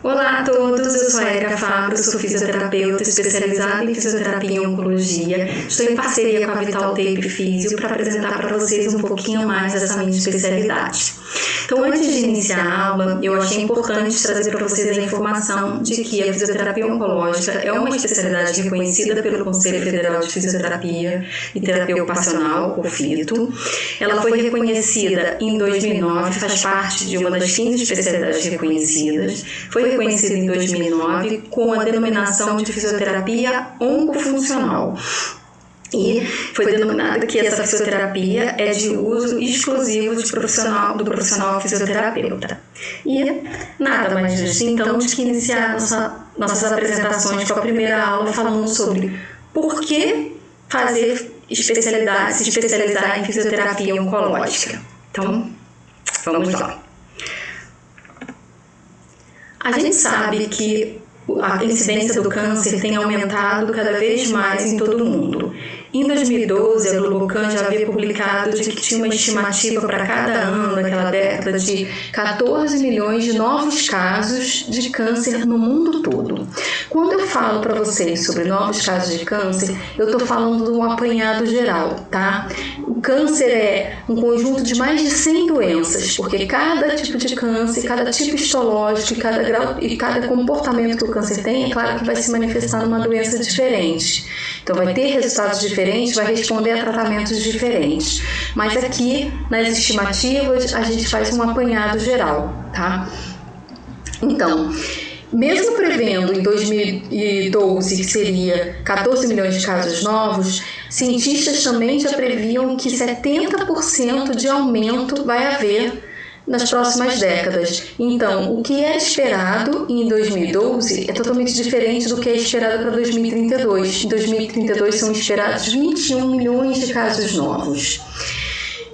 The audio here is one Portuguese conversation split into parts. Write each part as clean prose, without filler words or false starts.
Olá a todos, eu sou a Erika Fabro, sou fisioterapeuta especializada em fisioterapia e oncologia. Estou em parceria com a Vital Tape Físio para apresentar para vocês um pouquinho mais dessa minha especialidade. Então, antes de iniciar a aula, eu achei importante trazer para vocês a informação de que a fisioterapia oncológica é uma especialidade reconhecida pelo Conselho Federal de Fisioterapia e Terapia Ocupacional, o FITO. Ela foi reconhecida em 2009, faz parte de uma das 15 especialidades reconhecidas. Foi reconhecida em 2009 com a denominação de fisioterapia oncofuncional. E foi denominada que essa fisioterapia é de uso exclusivo do profissional fisioterapeuta. E nada mais justo, então, de que iniciar nossas apresentações com a primeira aula falando sobre por que fazer se especializar em fisioterapia oncológica. Então, vamos lá. A gente sabe que a incidência do câncer tem aumentado cada vez mais em todo o mundo. Em 2012, a Globocan já havia publicado de que tinha uma estimativa para cada ano naquela década de 14 milhões de novos casos de câncer no mundo todo. Quando eu falo para vocês sobre novos casos de câncer, eu estou falando de um apanhado geral, tá? O câncer é um conjunto de mais de 100 doenças, porque cada tipo de câncer, cada tipo histológico e cada comportamento que o câncer tem, é claro que vai se manifestar numa doença diferente. Então, vai ter resultados diferentes, vai responder a tratamentos diferentes. Mas aqui, nas estimativas, a gente faz um apanhado geral, tá? Então, mesmo prevendo em 2012 que seria 14 milhões de casos novos, cientistas também já previam que 70% de aumento vai haver nas próximas décadas. Então, o que é esperado em 2012 é totalmente diferente do que é esperado para 2032. Em 2032 são esperados 21 milhões de casos novos.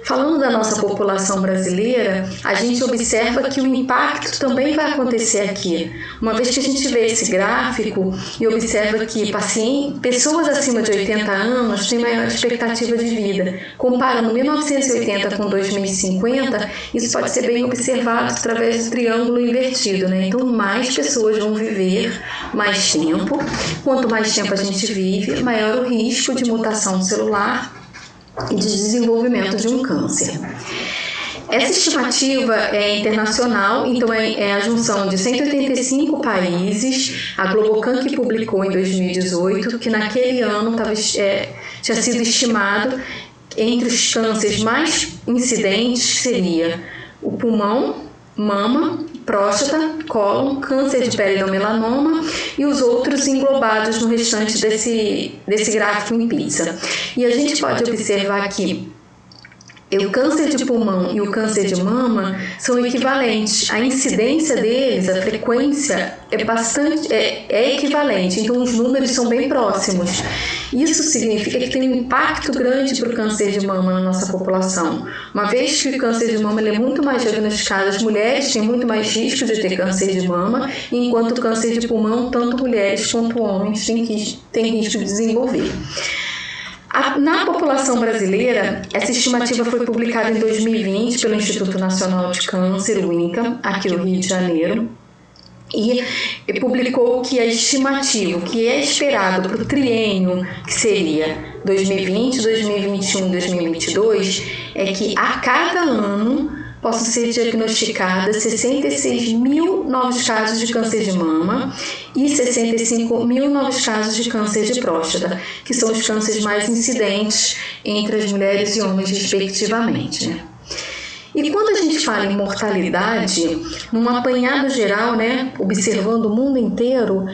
Falando da nossa população brasileira, a gente observa que o impacto também vai acontecer aqui. Uma vez que a gente vê esse gráfico e observa que pessoas acima de 80 anos têm maior expectativa de vida. Comparando 1980 com 2050, isso pode ser bem observado através do triângulo invertido, né? Então, mais pessoas vão viver mais tempo. Quanto mais tempo a gente vive, maior o risco de mutação celular e de desenvolvimento de um câncer. Essa estimativa é internacional, então é a junção de 185 países, a Globocan que publicou em 2018, que naquele ano tinha sido estimado entre os cânceres mais incidentes seria o pulmão, mama, próstata, cólon, câncer de pele não melanoma e os outros englobados no restante desse gráfico em pizza. E a gente pode observar que o câncer de pulmão e o câncer de mama são equivalentes. A incidência deles, a frequência é equivalente, então os números são bem próximos. Isso significa que tem um impacto grande para o câncer de mama na nossa população. Uma vez que o câncer de mama é muito mais diagnosticado, as mulheres têm muito mais risco de ter câncer de mama, enquanto o câncer de pulmão, tanto mulheres quanto homens têm risco de desenvolver. Na população brasileira, essa estimativa foi publicada em 2020 pelo Instituto Nacional de Câncer, o INCA, aqui no Rio de Janeiro, e publicou que a estimativa, o que é esperado para o triênio, que seria 2020, 2021, 2022, é que a cada ano possam ser diagnosticadas 66 mil novos casos de câncer de mama e 65 mil novos casos de câncer de próstata, que são os cânceres mais incidentes entre as mulheres e homens, respectivamente, né? E quando a gente fala em mortalidade, num apanhado geral, né, observando o mundo inteiro,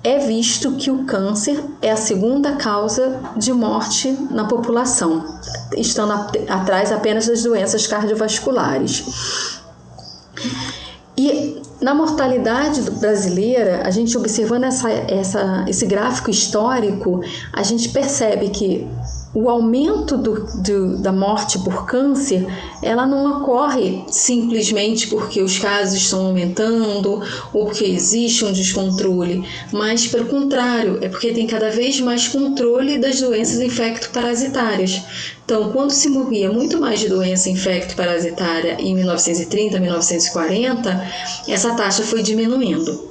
é visto que o câncer é a segunda causa de morte na população, estando atrás apenas das doenças cardiovasculares. E na mortalidade brasileira, a gente observando esse gráfico histórico, a gente percebe que o aumento da morte por câncer, ela não ocorre simplesmente porque os casos estão aumentando ou porque existe um descontrole, mas pelo contrário, é porque tem cada vez mais controle das doenças infecto-parasitárias. Então, quando se morria muito mais de doença infecto-parasitária em 1930, 1940, essa taxa foi diminuindo.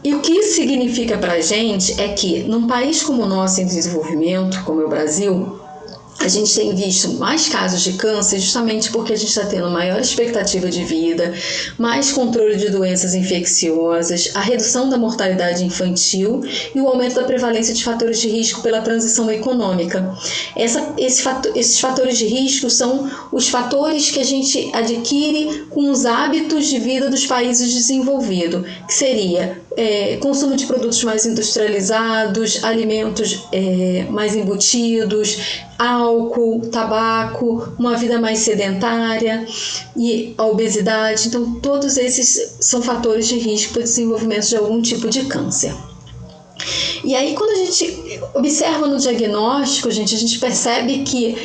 E o que isso significa para a gente é que, num país como o nosso em desenvolvimento, como é o Brasil, a gente tem visto mais casos de câncer justamente porque a gente está tendo maior expectativa de vida, mais controle de doenças infecciosas, a redução da mortalidade infantil e o aumento da prevalência de fatores de risco pela transição econômica. Esses fatores de risco são os fatores que a gente adquire com os hábitos de vida dos países desenvolvidos, que seria consumo de produtos mais industrializados, alimentos mais embutidos, álcool, tabaco, uma vida mais sedentária e a obesidade. Então, todos esses são fatores de risco para o desenvolvimento de algum tipo de câncer. E aí, quando a gente observa no diagnóstico, a gente percebe que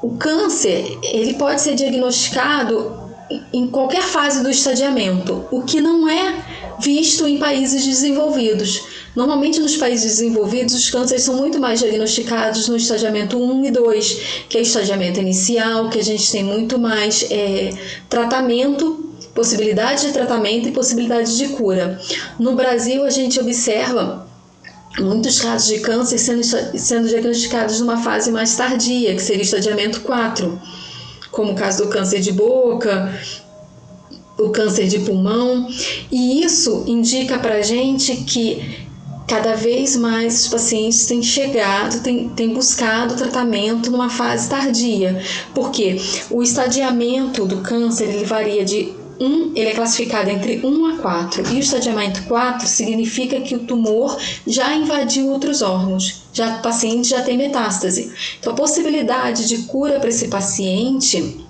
o câncer ele pode ser diagnosticado em qualquer fase do estadiamento, o que não é visto em países desenvolvidos. Normalmente, nos países desenvolvidos, os cânceres são muito mais diagnosticados no estadiamento 1 e 2, que é o estadiamento inicial, que a gente tem muito mais tratamento, possibilidade de tratamento e possibilidade de cura. No Brasil, a gente observa muitos casos de câncer sendo diagnosticados numa fase mais tardia, que seria o estadiamento 4, como o caso do câncer de boca, o câncer de pulmão, e isso indica para a gente que cada vez mais os pacientes têm buscado tratamento numa fase tardia, porque o estadiamento do câncer ele varia de 1, ele é classificado entre 1 a 4, e o estadiamento 4 significa que o tumor já invadiu outros órgãos, o paciente já tem metástase. Então a possibilidade de cura para esse paciente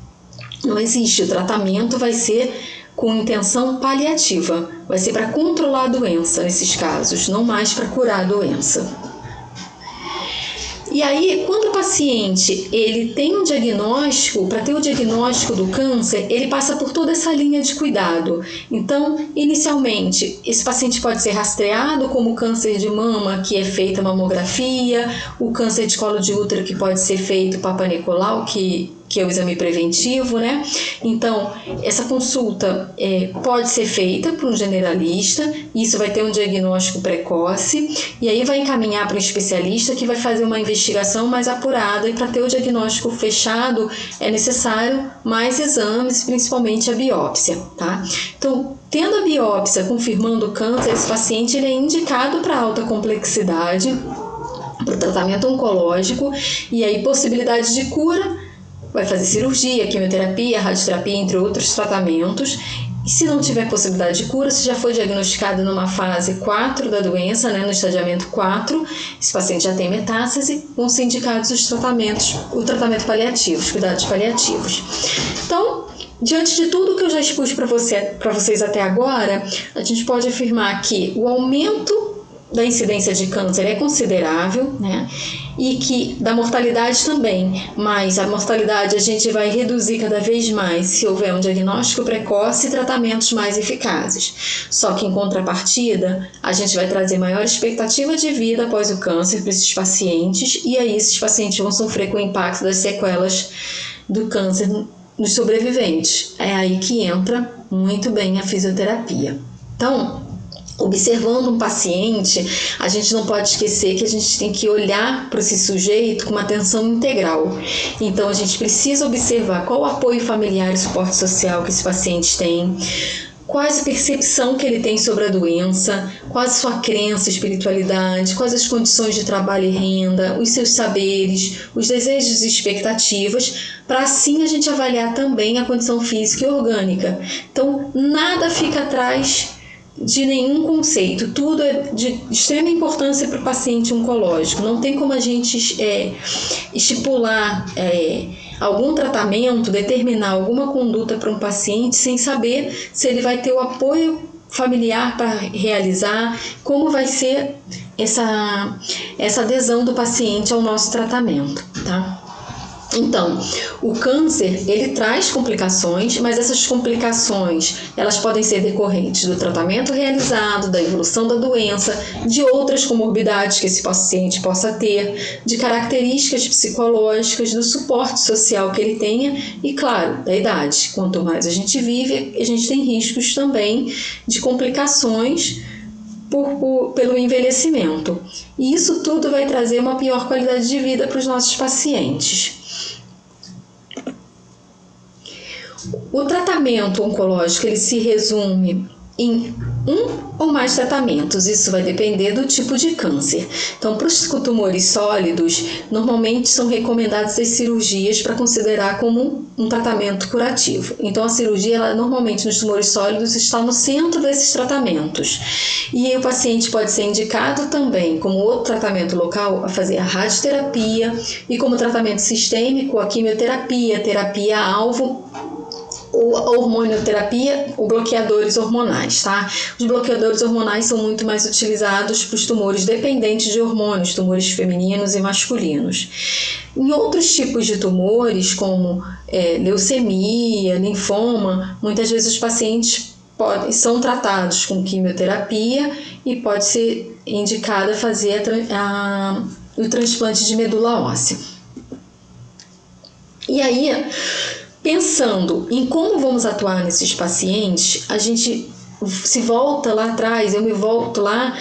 não existe, o tratamento vai ser com intenção paliativa, vai ser para controlar a doença nesses casos, não mais para curar a doença. E aí, quando o paciente ele tem um diagnóstico, para ter o diagnóstico do câncer, ele passa por toda essa linha de cuidado. Então, inicialmente, esse paciente pode ser rastreado como câncer de mama, que é feita mamografia, o câncer de colo de útero, que pode ser feito Papa Nicolau, que é o exame preventivo, né? Então, essa consulta pode ser feita por um generalista, isso vai ter um diagnóstico precoce, e aí vai encaminhar para um especialista que vai fazer uma investigação mais apurada, e para ter o diagnóstico fechado é necessário mais exames, principalmente a biópsia, tá? Então, tendo a biópsia confirmando o câncer, esse paciente ele é indicado para alta complexidade, para o tratamento oncológico, e aí possibilidade de cura, vai fazer cirurgia, quimioterapia, radioterapia, entre outros tratamentos. E se não tiver possibilidade de cura, se já foi diagnosticado numa fase 4 da doença, né, no estadiamento 4, esse paciente já tem metástase, vão ser indicados o tratamento paliativo, os cuidados paliativos. Então, diante de tudo que eu já expus para vocês até agora, a gente pode afirmar que o aumento da incidência de câncer é considerável, né? E que da mortalidade também, mas a mortalidade a gente vai reduzir cada vez mais se houver um diagnóstico precoce e tratamentos mais eficazes. Só que em contrapartida, a gente vai trazer maior expectativa de vida após o câncer para esses pacientes, e aí esses pacientes vão sofrer com o impacto das sequelas do câncer nos sobreviventes. É aí que entra muito bem a fisioterapia. Então, observando um paciente, a gente não pode esquecer que a gente tem que olhar para esse sujeito com uma atenção integral. Então, a gente precisa observar qual o apoio familiar e suporte social que esse paciente tem, quais a percepção que ele tem sobre a doença, quais a sua crença, espiritualidade, quais as condições de trabalho e renda, os seus saberes, os desejos e expectativas, para assim a gente avaliar também a condição física e orgânica. Então, nada fica atrás de nenhum conceito, tudo é de extrema importância para o paciente oncológico. Não tem como a gente estipular algum tratamento, determinar alguma conduta para um paciente sem saber se ele vai ter o apoio familiar para realizar, como vai ser essa adesão do paciente ao nosso tratamento, tá? Então, o câncer, ele traz complicações, mas essas complicações, elas podem ser decorrentes do tratamento realizado, da evolução da doença, de outras comorbidades que esse paciente possa ter, de características psicológicas, do suporte social que ele tenha e, claro, da idade. Quanto mais a gente vive, a gente tem riscos também de complicações pelo envelhecimento. E isso tudo vai trazer uma pior qualidade de vida para os nossos pacientes. O tratamento oncológico, ele se resume em um ou mais tratamentos, isso vai depender do tipo de câncer. Então, para os tumores sólidos, normalmente são recomendadas as cirurgias para considerar como um tratamento curativo. Então, a cirurgia, ela, normalmente nos tumores sólidos, está no centro desses tratamentos. E aí, o paciente pode ser indicado também, como outro tratamento local, a fazer a radioterapia e como tratamento sistêmico, a quimioterapia, terapia-alvo, a hormonioterapia ou bloqueadores hormonais, tá? Os bloqueadores hormonais são muito mais utilizados para os tumores dependentes de hormônios, tumores femininos e masculinos. Em outros tipos de tumores, como leucemia, linfoma, muitas vezes os pacientes são tratados com quimioterapia e pode ser indicada fazer o transplante de medula óssea. E aí, pensando em como vamos atuar nesses pacientes, a gente se volta lá atrás, eu me volto lá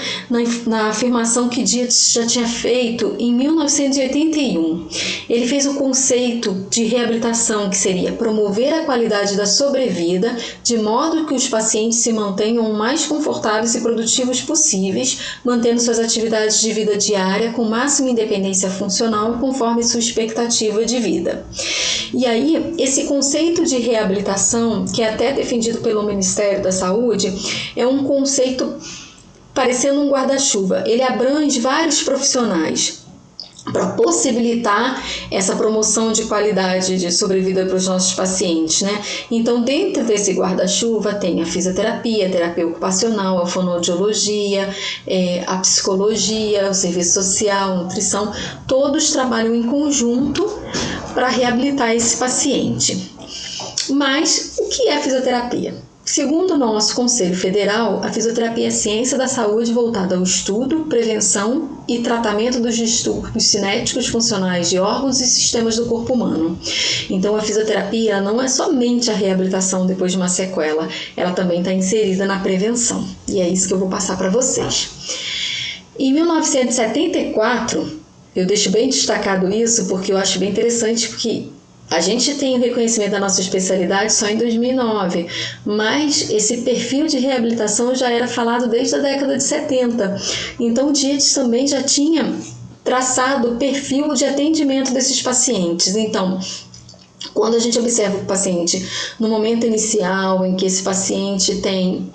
na afirmação que Dietz já tinha feito em 1981. Ele fez o conceito de reabilitação, que seria promover a qualidade da sobrevida, de modo que os pacientes se mantenham o mais confortáveis e produtivos possíveis, mantendo suas atividades de vida diária com máxima independência funcional, conforme sua expectativa de vida. E aí, esse conceito de reabilitação, que é até defendido pelo Ministério da Saúde, é um conceito parecendo um guarda-chuva. Ele abrange vários profissionais para possibilitar essa promoção de qualidade de sobrevida para os nossos pacientes, né? Então, dentro desse guarda-chuva tem a fisioterapia, a terapia ocupacional, a fonoaudiologia, a psicologia, o serviço social, a nutrição, todos trabalham em conjunto para reabilitar esse paciente. Mas o que é a fisioterapia? Segundo o nosso Conselho Federal, a fisioterapia é a ciência da saúde voltada ao estudo, prevenção e tratamento dos distúrbios cinéticos funcionais de órgãos e sistemas do corpo humano. Então, a fisioterapia não é somente a reabilitação depois de uma sequela, ela também está inserida na prevenção. E é isso que eu vou passar para vocês. Em 1974, eu deixo bem destacado isso porque eu acho bem interessante, porque a gente tem o reconhecimento da nossa especialidade só em 2009, mas esse perfil de reabilitação já era falado desde a década de 70. Então, o Dietz também já tinha traçado o perfil de atendimento desses pacientes. Então, quando a gente observa o paciente no momento inicial em que esse paciente tem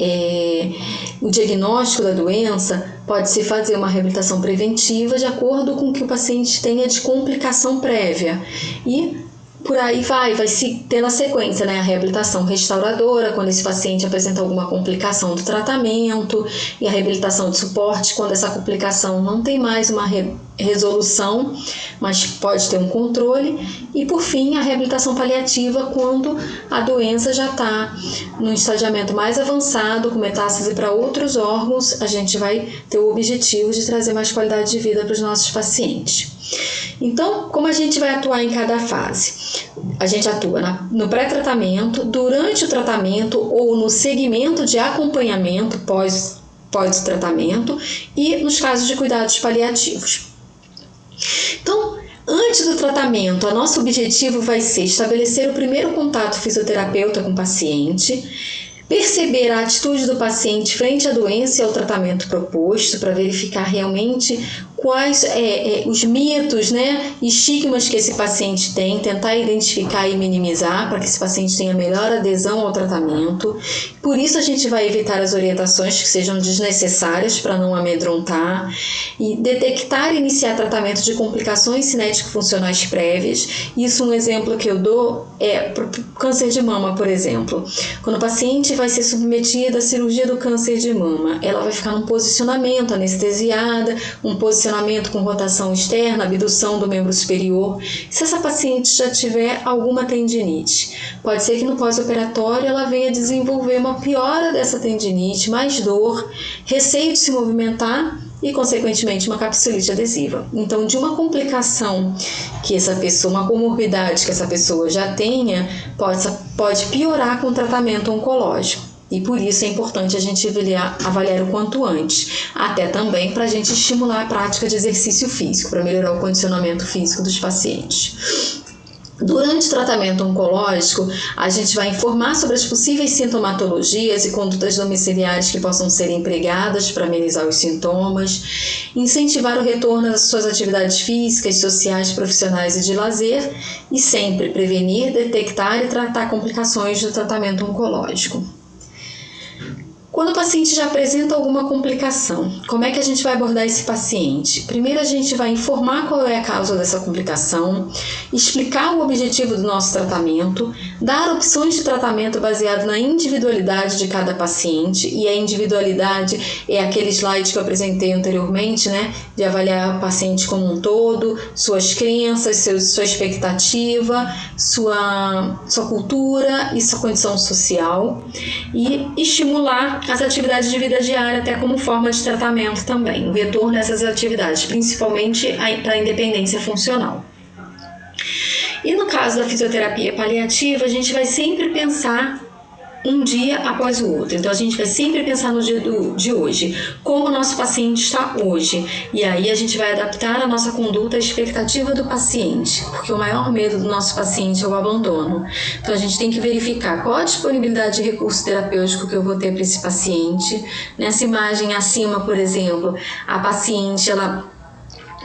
o diagnóstico da doença, pode-se fazer uma reabilitação preventiva de acordo com o que o paciente tenha de complicação prévia. E por aí vai se ter na sequência, né? A reabilitação restauradora, quando esse paciente apresenta alguma complicação do tratamento, e a reabilitação de suporte, quando essa complicação não tem mais uma resolução, mas pode ter um controle, e por fim a reabilitação paliativa, quando a doença já está no estadiamento mais avançado, com metástase para outros órgãos, a gente vai ter o objetivo de trazer mais qualidade de vida para os nossos pacientes. Então, como a gente vai atuar em cada fase? A gente atua no pré-tratamento, durante o tratamento ou no segmento de acompanhamento pós o tratamento e nos casos de cuidados paliativos. Então, antes do tratamento, o nosso objetivo vai ser estabelecer o primeiro contato fisioterapeuta com o paciente, perceber a atitude do paciente frente à doença e ao tratamento proposto para verificar realmente quais os mitos, né, estigmas que esse paciente tem, tentar identificar e minimizar para que esse paciente tenha melhor adesão ao tratamento. Por isso a gente vai evitar as orientações que sejam desnecessárias para não amedrontar e detectar e iniciar tratamento de complicações cinético-funcionais prévias. Isso, um exemplo que eu dou é para o câncer de mama, por exemplo. Quando o paciente vai ser submetido à cirurgia do câncer de mama, ela vai ficar num posicionamento anestesiada, um posicionamento com rotação externa, abdução do membro superior. Se essa paciente já tiver alguma tendinite, pode ser que no pós-operatório ela venha desenvolver uma piora dessa tendinite, mais dor, receio de se movimentar e, consequentemente, uma capsulite adesiva. Então, de uma complicação que essa pessoa, uma comorbidade que essa pessoa já tenha, pode piorar com o tratamento oncológico. E por isso é importante a gente avaliar o quanto antes, até também para a gente estimular a prática de exercício físico, para melhorar o condicionamento físico dos pacientes. Durante o tratamento oncológico, a gente vai informar sobre as possíveis sintomatologias e condutas domiciliares que possam ser empregadas para amenizar os sintomas, incentivar o retorno às suas atividades físicas, sociais, profissionais e de lazer, e sempre prevenir, detectar e tratar complicações do tratamento oncológico. Quando o paciente já apresenta alguma complicação, como é que a gente vai abordar esse paciente? Primeiro a gente vai informar qual é a causa dessa complicação, explicar o objetivo do nosso tratamento, dar opções de tratamento baseado na individualidade de cada paciente, e a individualidade é aquele slide que eu apresentei anteriormente, né? De avaliar o paciente como um todo, suas crenças, sua expectativa, sua cultura e sua condição social, e estimular as atividades de vida diária até como forma de tratamento também, o retorno dessas atividades, principalmente para a independência funcional. E no caso da fisioterapia paliativa, a gente vai sempre pensar um dia após o outro. Então a gente vai sempre pensar no dia de hoje, como o nosso paciente está hoje, e aí a gente vai adaptar a nossa conduta à expectativa do paciente, porque o maior medo do nosso paciente é o abandono. Então a gente tem que verificar qual a disponibilidade de recurso terapêutico que eu vou ter para esse paciente. Nessa imagem acima, por exemplo, a paciente ela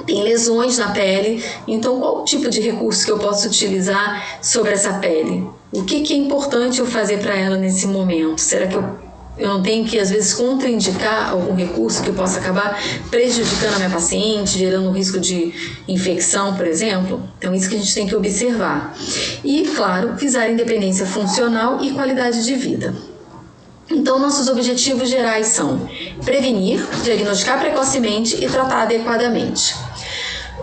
tem lesões na pele, então qual tipo de recurso que eu posso utilizar sobre essa pele? O que é importante eu fazer para ela nesse momento? Será que eu não tenho que, às vezes, contraindicar algum recurso que possa acabar prejudicando a minha paciente, gerando um risco de infecção, por exemplo? Então, isso que a gente tem que observar. E, claro, visar independência funcional e qualidade de vida. Então, nossos objetivos gerais são prevenir, diagnosticar precocemente e tratar adequadamente.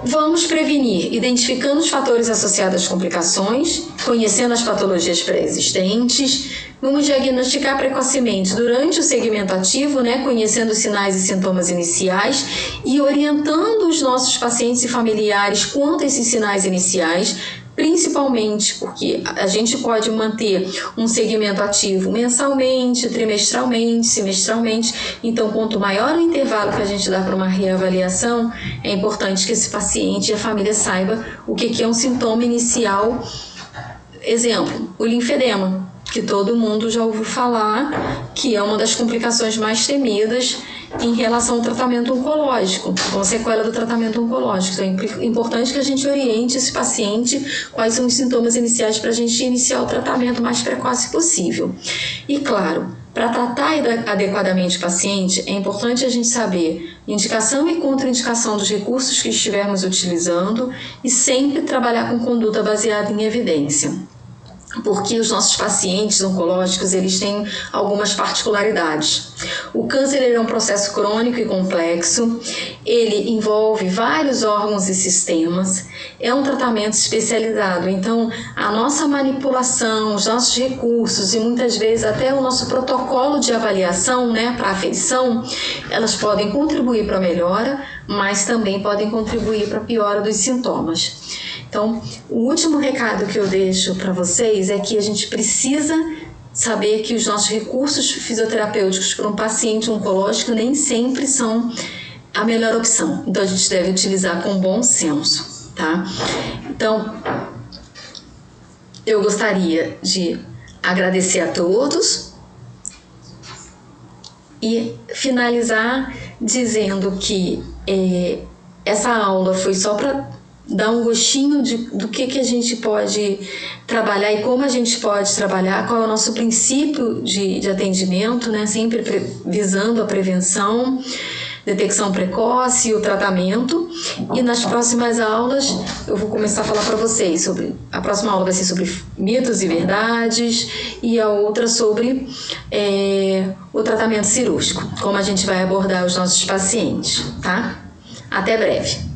Vamos prevenir identificando os fatores associados às complicações, conhecendo as patologias pré-existentes. Vamos diagnosticar precocemente durante o segmento ativo, né, conhecendo os sinais e sintomas iniciais e orientando os nossos pacientes e familiares quanto a esses sinais iniciais, principalmente porque a gente pode manter um segmento ativo mensalmente, trimestralmente, semestralmente. Então, quanto maior o intervalo que a gente dá para uma reavaliação, é importante que esse paciente e a família saiba o que é um sintoma inicial. Exemplo, o linfedema, que todo mundo já ouviu falar, que é uma das complicações mais temidas em relação ao tratamento oncológico, ou sequela do tratamento oncológico. Então é importante que a gente oriente esse paciente quais são os sintomas iniciais para a gente iniciar o tratamento o mais precoce possível. E claro, para tratar adequadamente o paciente, é importante a gente saber indicação e contraindicação dos recursos que estivermos utilizando e sempre trabalhar com conduta baseada em evidência. Porque os nossos pacientes oncológicos, eles têm algumas particularidades. O câncer é um processo crônico e complexo, ele envolve vários órgãos e sistemas, é um tratamento especializado, então a nossa manipulação, os nossos recursos e muitas vezes até o nosso protocolo de avaliação, né, para aferição, elas podem contribuir para a melhora, mas também podem contribuir para a piora dos sintomas. Então, o último recado que eu deixo para vocês é que a gente precisa saber que os nossos recursos fisioterapêuticos para um paciente oncológico nem sempre são a melhor opção. Então, a gente deve utilizar com bom senso, tá? Então, eu gostaria de agradecer a todos e finalizar dizendo que essa aula foi só para dar um gostinho do que a gente pode trabalhar e como a gente pode trabalhar, qual é o nosso princípio de atendimento, né? Sempre visando a prevenção, detecção precoce e o tratamento. E nas próximas aulas eu vou começar a falar para vocês sobre... A próxima aula vai ser sobre mitos e verdades e a outra sobre o tratamento cirúrgico, como a gente vai abordar os nossos pacientes, tá? Até breve!